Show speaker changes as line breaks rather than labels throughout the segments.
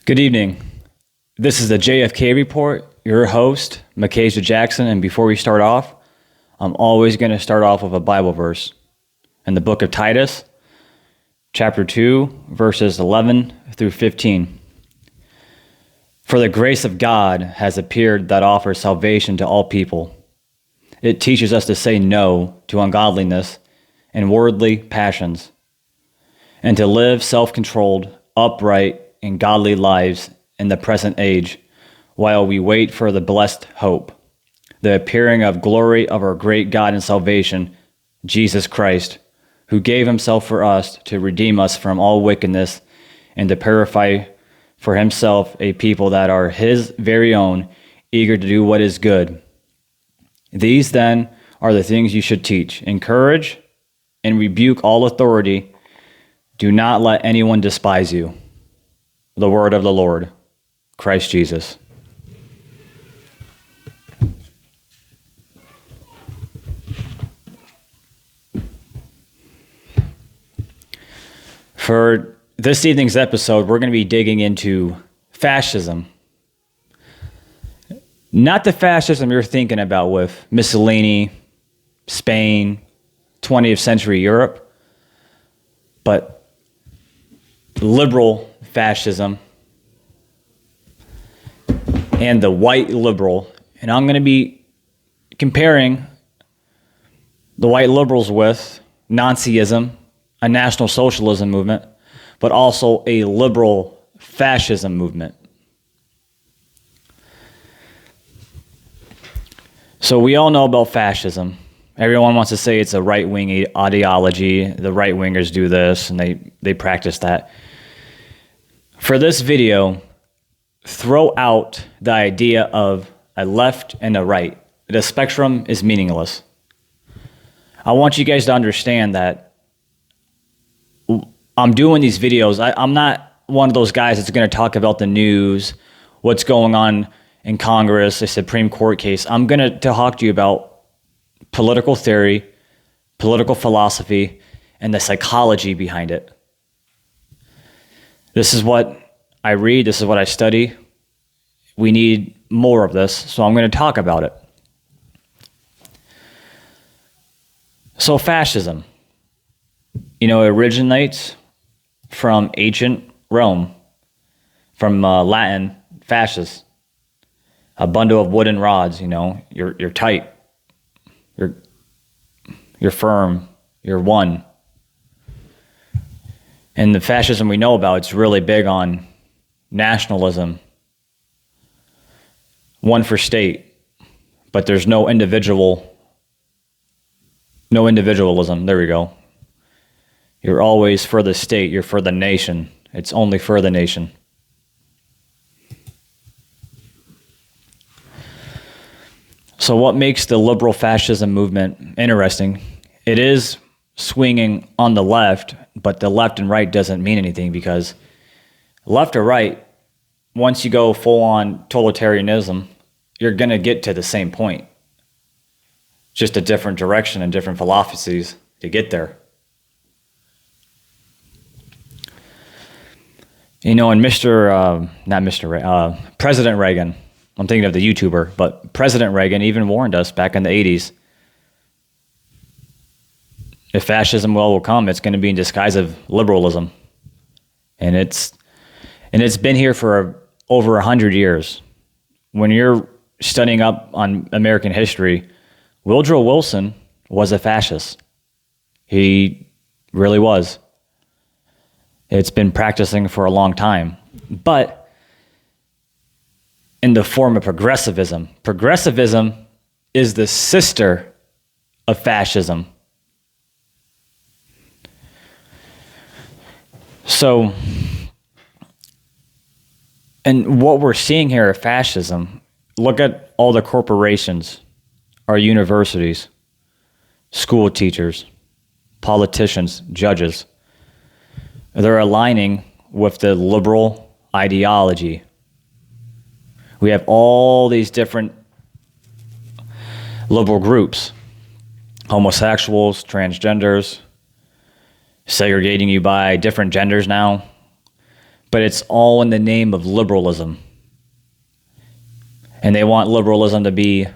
Good evening. This is the JFK Report, your host, Makasia Jackson, and before we start off, I'm always going to start off with a Bible verse. In the book of Titus, chapter 2, verses 11 through 15. For the grace of God has appeared that offers salvation to all people. It teaches us to say no to ungodliness and worldly passions, and to live self-controlled, upright, and godly lives in the present age, while we wait for the blessed hope, the appearing of glory of our great God and salvation, Jesus Christ, who gave himself for us to redeem us from all wickedness and to purify for himself a people that are his very own, eager to do what is good. These then are the things you should teach, encourage, and rebuke all authority. Do not let anyone despise you. The word of the Lord, Christ Jesus. For this evening's episode, we're going to be digging into fascism. Not the fascism you're thinking about with Mussolini, Spain, 20th century Europe, but liberal fascism and the white liberal. And I'm going to be comparing the white liberals with Nazism, a National Socialism movement, but also a liberal fascism movement. So we all know about fascism. Everyone wants to say it's a right-wing ideology. The right-wingers do this, and they practice that. For this video, throw out the idea of a left and a right. The spectrum is meaningless. I want you guys to understand that I'm doing these videos. I'm not one of those guys that's going to talk about the news, what's going on in Congress, a Supreme Court case. I'm going to talk to you about political theory, political philosophy, and the psychology behind it. This is what I read. This is what I study. We need more of this, so I'm going to talk about it. So fascism, it originates from ancient Rome, from Latin fascis, a bundle of wooden rods. You're tight, you're firm, you're one. And the fascism we know about, it's really big on nationalism, one for state, but there's no individualism. There we go. You're always for the state, you're for the nation. It's only for the nation. So what makes the liberal fascism movement interesting? It is swinging on the left, but the left and right doesn't mean anything, because left or right, once you go full-on totalitarianism, you're going to get to the same point. Just a different direction and different philosophies to get there. And President Reagan, I'm thinking of the YouTuber, but President Reagan even warned us back in the 80s, if fascism will come, it's going to be in disguise of liberalism. And it's been here for over 100 years. When you're studying up on American history, Woodrow Wilson was a fascist. He really was. It's been practicing for a long time, but in the form of progressivism. Progressivism is the sister of fascism. So, and what we're seeing here of fascism, look at all the corporations, our universities, school teachers, politicians, judges. They're aligning with the liberal ideology. We have all these different liberal groups, homosexuals, transgenders, segregating you by different genders now, but it's all in the name of liberalism. And they want liberalism to be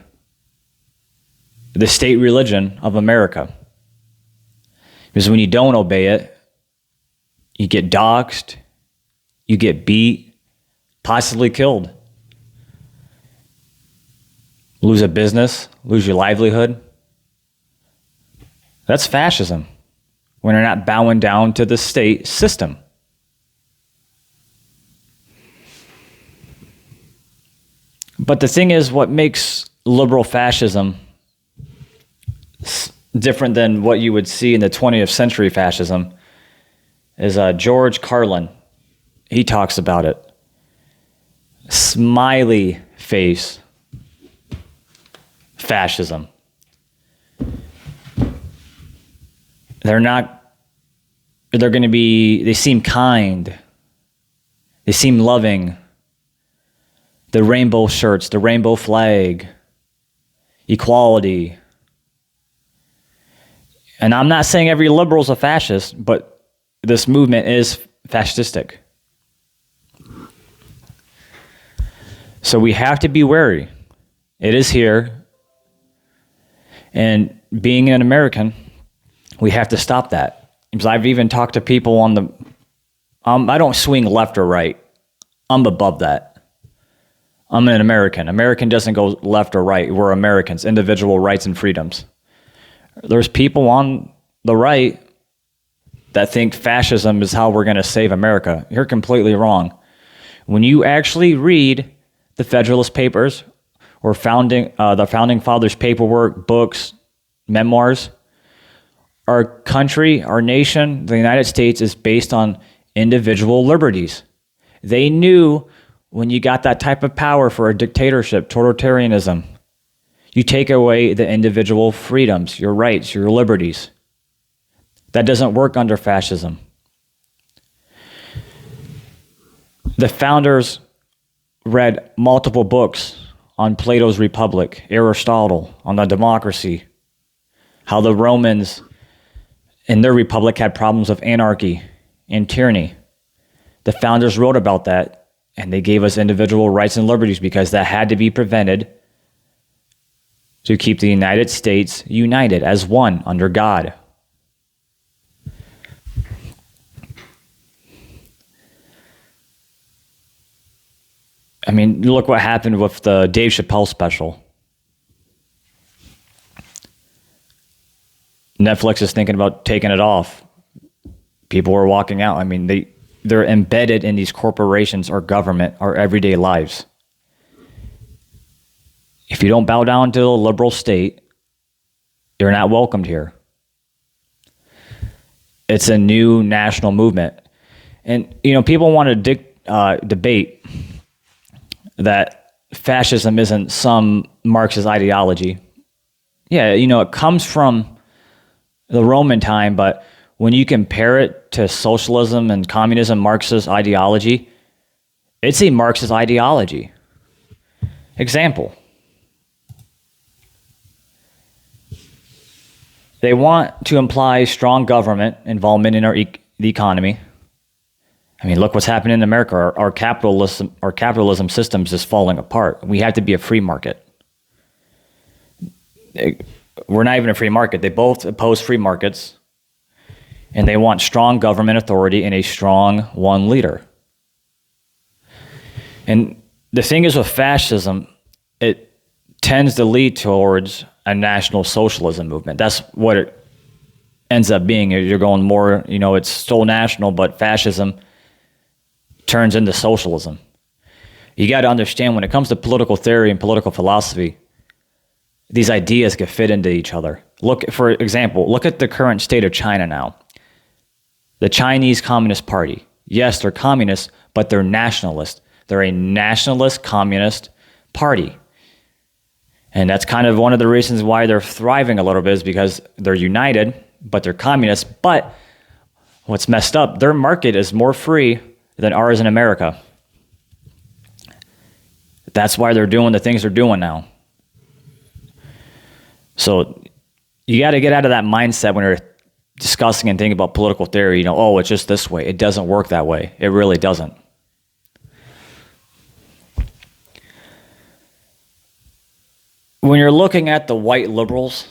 the state religion of America. Because when you don't obey it, you get doxxed, you get beat, possibly killed. Lose a business, lose your livelihood. That's fascism, when you're not bowing down to the state system. But the thing is, what makes liberal fascism different than what you would see in the 20th century fascism is George Carlin. He talks about it. Smiley face fascism. They seem kind. They seem loving. The rainbow shirts, the rainbow flag, equality. And I'm not saying every liberal is a fascist, but this movement is fascistic. So we have to be wary. It is here. And being an American, we have to stop that. Because I've even talked to people on the... I don't swing left or right. I'm above that. I'm an American. American doesn't go left or right. We're Americans, individual rights and freedoms. There's people on the right that think fascism is how we're going to save America. You're completely wrong. When you actually read the Federalist Papers or the Founding Fathers' paperwork, books, memoirs, our country, our nation, the United States is based on individual liberties. They knew when you got that type of power for a dictatorship, totalitarianism, you take away the individual freedoms, your rights, your liberties. That doesn't work under fascism. The founders read multiple books on Plato's Republic, Aristotle, on the democracy, how the Romans in their republic had problems of anarchy and tyranny. The founders wrote about that, and they gave us individual rights and liberties because that had to be prevented to keep the United States united as one under God. I mean, look what happened with the Dave Chappelle special. Netflix is thinking about taking it off. People are walking out. I mean, they're embedded in these corporations or government, our everyday lives. If you don't bow down to the liberal state, you're not welcomed here. It's a new national movement. And, people want to debate that fascism isn't some Marxist ideology. Yeah, it comes from the Roman time, but when you compare it to socialism and communism, Marxist ideology, it's a Marxist ideology. Example. They want to imply strong government involvement in the economy. I mean, look what's happening in America. Our capitalism systems is falling apart. We have to be a free market. We're not even a free market. They both oppose free markets, and they want strong government authority and a strong one leader. And the thing is with fascism, it tends to lead towards a national socialism movement. That's what it ends up being. You're going more, it's still national, but fascism turns into socialism. You got to understand, when it comes to political theory and political philosophy, these ideas can fit into each other. For example, look at the current state of China now. The Chinese Communist Party. Yes, they're communists, but they're nationalist. They're a nationalist communist party. And that's kind of one of the reasons why they're thriving a little bit, is because they're united, but they're communists. But what's messed up, their market is more free than ours in America. That's why they're doing the things they're doing now. So you got to get out of that mindset when you're discussing and thinking about political theory. It's just this way. It doesn't work that way. It really doesn't. when you're looking at the white liberals,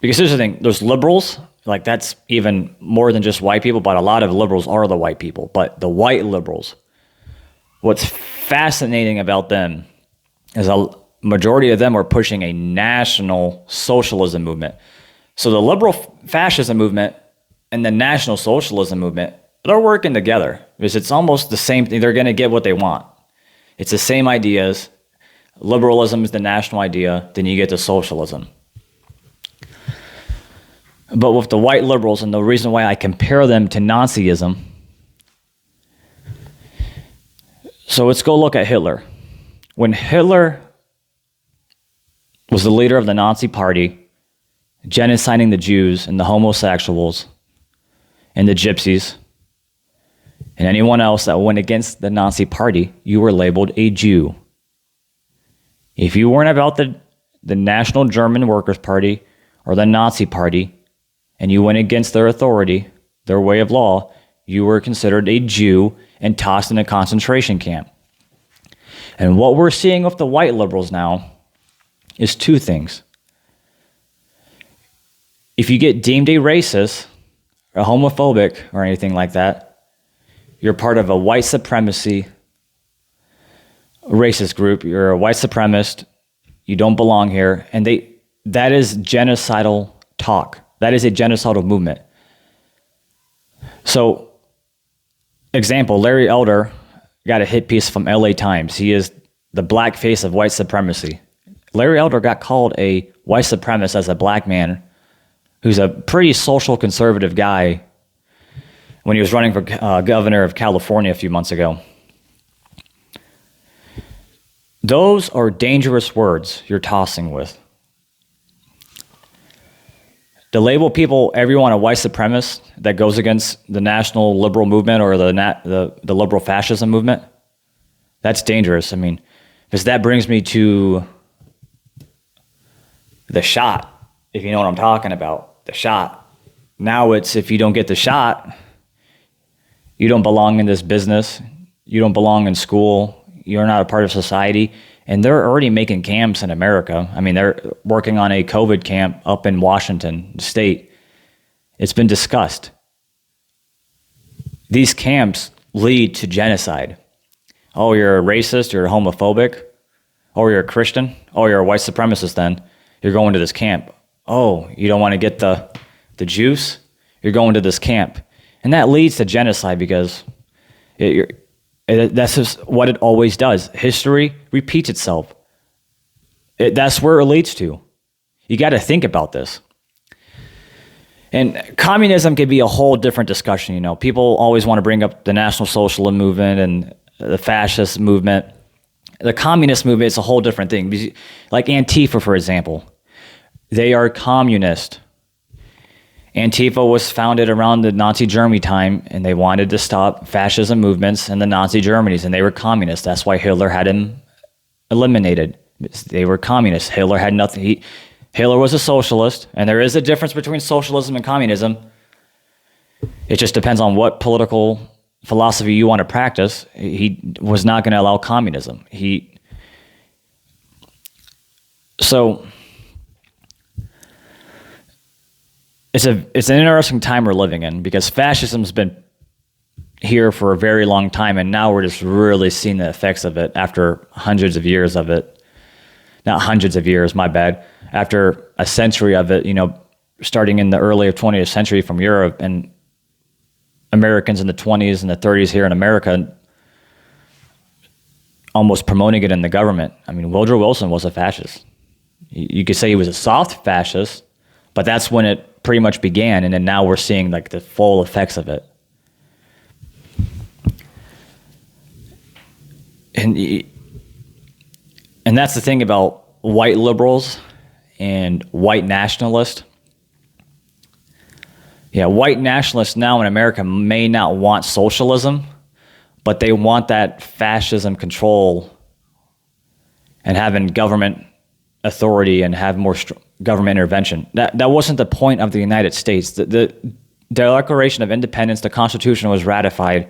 because here's the thing, there's liberals, like that's even more than just white people, but a lot of liberals are the white people. But the white liberals, what's fascinating about them is a majority of them are pushing a national socialism movement. So the liberal fascism movement and the national socialism movement, they're working together because it's almost the same thing. They're going to get what they want. It's the same ideas. Liberalism is the national idea. Then you get to socialism. But with the white liberals, and the reason why I compare them to Nazism, so let's go look at Hitler. When Hitler was the leader of the Nazi party, genociding the Jews and the homosexuals and the gypsies and anyone else that went against the Nazi party, you were labeled a Jew. If you weren't about the National German Workers' Party or the Nazi party, and you went against their authority, their way of law, you were considered a Jew and tossed in a concentration camp. And what we're seeing with the white liberals now is two things. If you get deemed a racist, or homophobic, or anything like that, you're part of a white supremacy racist group. You're a white supremacist. You don't belong here. And that is genocidal talk. That is a genocidal movement. So, example, Larry Elder got a hit piece from LA Times. He is the black face of white supremacy. Larry Elder got called a white supremacist as a black man who's a pretty social conservative guy when he was running for governor of California a few months ago. Those are dangerous words you're tossing with. To label people, everyone a white supremacist that goes against the national liberal movement or the liberal fascism movement, that's dangerous. I mean, because that brings me to the shot, if you know what I'm talking about, the shot. Now it's if you don't get the shot, you don't belong in this business, you don't belong in school, you're not a part of society. And they're already making camps in America. I mean, they're working on a COVID camp up in Washington State. It's been discussed. These camps lead to genocide. Oh, you're a racist, you're homophobic. Oh, you're a Christian. Oh, you're a white supremacist then. You're going to this camp. Oh, you don't want to get the juice? You're going to this camp. And that leads to genocide because that's just what it always does. History repeats itself. That's where it leads to. You got to think about this. And communism could be a whole different discussion. You know, people always want to bring up the National Socialist movement and the fascist movement. The communist movement is a whole different thing. Like Antifa, for example, they are communist. Antifa was founded around the Nazi Germany time, and they wanted to stop fascism movements in the Nazi Germanys, and they were communists. That's why Hitler had them eliminated. They were communists. Hitler had nothing. Hitler was a socialist, and there is a difference between socialism and communism. It just depends on what political philosophy you want to practice. He was not going to allow communism. So it's an interesting time we're living in because fascism's been here for a very long time, and now we're just really seeing the effects of it after hundreds of years of it. Not hundreds of years, my bad. After a century of it, starting in the early 20th century from Europe, and Americans in the 20s and the 30s here in America almost promoting it in the government. I mean, Woodrow Wilson was a fascist. You could say he was a soft fascist, but that's when it pretty much began, and then now we're seeing like the full effects of it. And that's the thing about white liberals and white nationalists. Yeah, white nationalists now in America may not want socialism, but they want that fascism control and having government authority and have more government intervention. That wasn't the point of the United States. The Declaration of Independence, the Constitution was ratified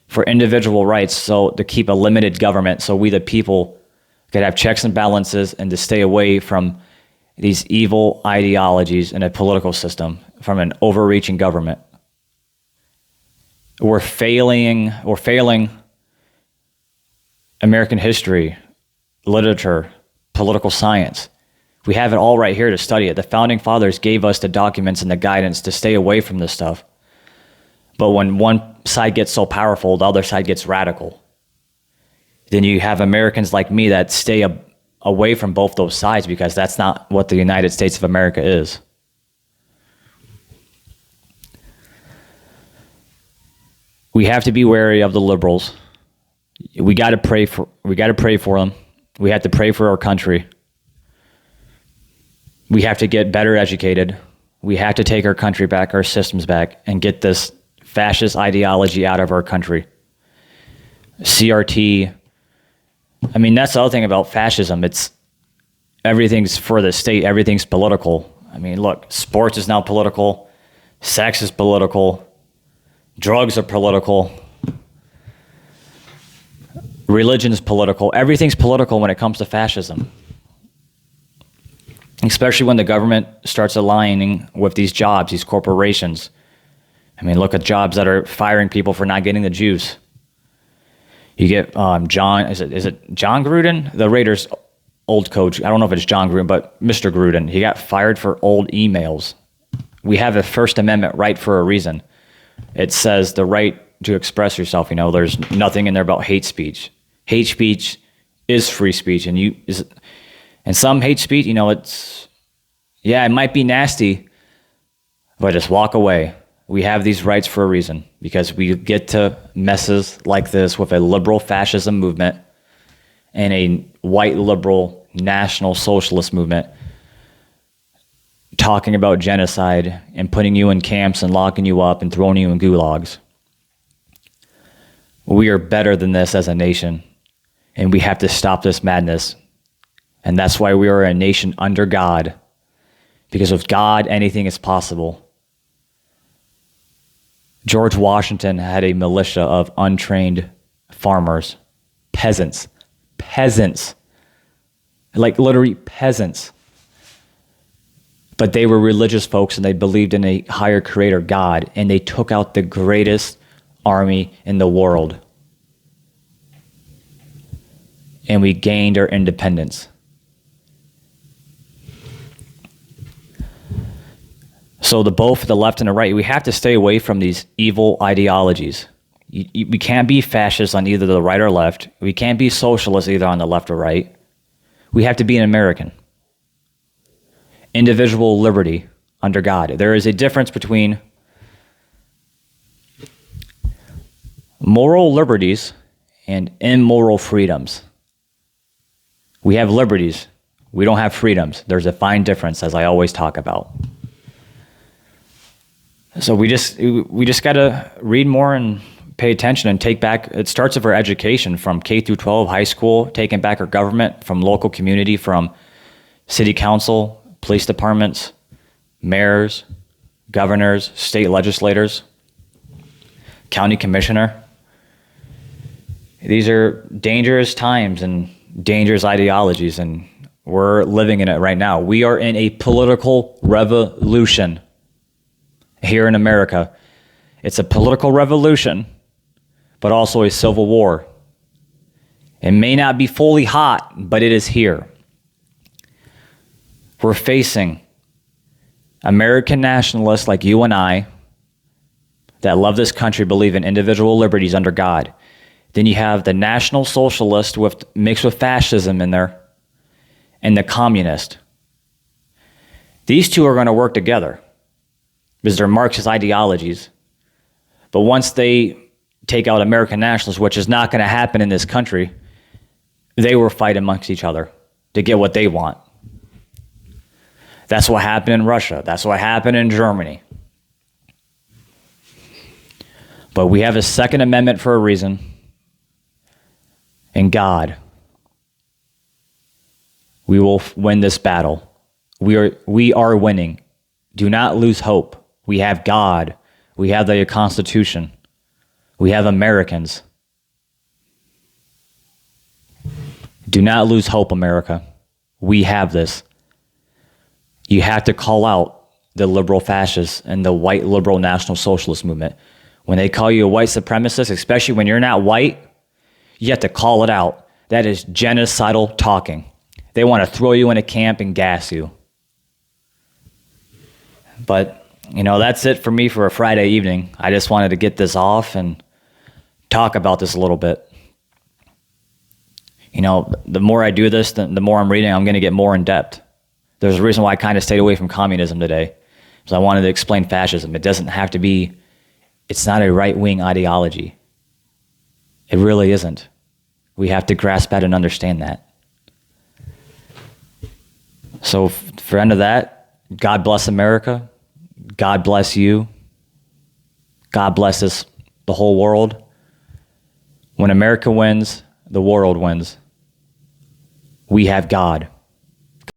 for individual rights, so to keep a limited government, so we the people could have checks and balances, and to stay away from these evil ideologies in a political system, from an overreaching government. We're failing American history, literature, political science. We have it all right here to study it. The founding fathers gave us the documents and the guidance to stay away from this stuff. But when one side gets so powerful, the other side gets radical. Then you have Americans like me that stay away from both those sides, because that's not what the United States of America is. We have to be wary of the liberals. We got to pray for them. We have to pray for our country. We have to get better educated. We have to take our country back, our systems back, and get this fascist ideology out of our country. CRT. I mean, that's the other thing about fascism. It's everything's for the state. Everything's political. I mean, look, sports is now political. Sex is political. Drugs are political. Religion is political. Everything's political when it comes to fascism. Especially when the government starts aligning with these jobs, these corporations. I mean, look at jobs that are firing people for not getting the juice. You get is it John Gruden? The Raiders' old coach. I don't know if it's John Gruden, but Mr. Gruden. He got fired for old emails. We have a First Amendment right for a reason. It says the right to express yourself. You know, there's nothing in there about hate speech. Hate speech is free speech, and some hate speech, you know, it might be nasty, but just walk away. We have these rights for a reason, because we get to messes like this with a liberal fascism movement and a white liberal national socialist movement talking about genocide and putting you in camps and locking you up and throwing you in gulags. We are better than this as a nation, and we have to stop this madness. And that's why we are a nation under God, because with God, anything is possible. George Washington had a militia of untrained farmers, peasants, like literally peasants. But they were religious folks, and they believed in a higher creator, God, and they took out the greatest army in the world. And we gained our independence. So both the left and the right, we have to stay away from these evil ideologies. We can't be fascist on either the right or left. We can't be socialist either on the left or right. We have to be an American. Individual liberty under God. There is a difference between moral liberties and immoral freedoms. We have liberties. We don't have freedoms. There's a fine difference, as I always talk about. So we just got to read more and pay attention and take back. It starts with our education, from K through 12, high school, taking back our government, from local community, from city council, police departments, mayors, governors, state legislators, county commissioner. These are dangerous times and dangerous ideologies, and we're living in it right now. We are in a political revolution here in America. It's a political revolution, but also a civil war. It may not be fully hot, but it is here. We're facing American nationalists like you and I that love this country, believe in individual liberties under God. Then you have the National Socialist mixed with fascism in there, and the communist. These two are going to work together because they're Marxist ideologies. But once they take out American nationalists, which is not going to happen in this country, they will fight amongst each other to get what they want. That's what happened in Russia. That's what happened in Germany. But we have a Second Amendment for a reason. And God, we will win this battle. We are winning. Do not lose hope. We have God. We have the Constitution. We have Americans. Do not lose hope, America. We have this. You have to call out the liberal fascists and the white liberal national socialist movement. When they call you a white supremacist, especially when you're not white, you have to call it out. That is genocidal talking. They want to throw you in a camp and gas you. But, that's it for me for a Friday evening. I just wanted to get this off and talk about this a little bit. The more I do this, the more I'm reading, I'm going to get more in depth. There's a reason why I kind of stayed away from communism today, because I wanted to explain fascism. It doesn't have to be, it's not a right-wing ideology. It really isn't. We have to grasp that and understand that. So for end of that, God bless America. God bless you. God blesses the whole world. When America wins, the world wins. We have God.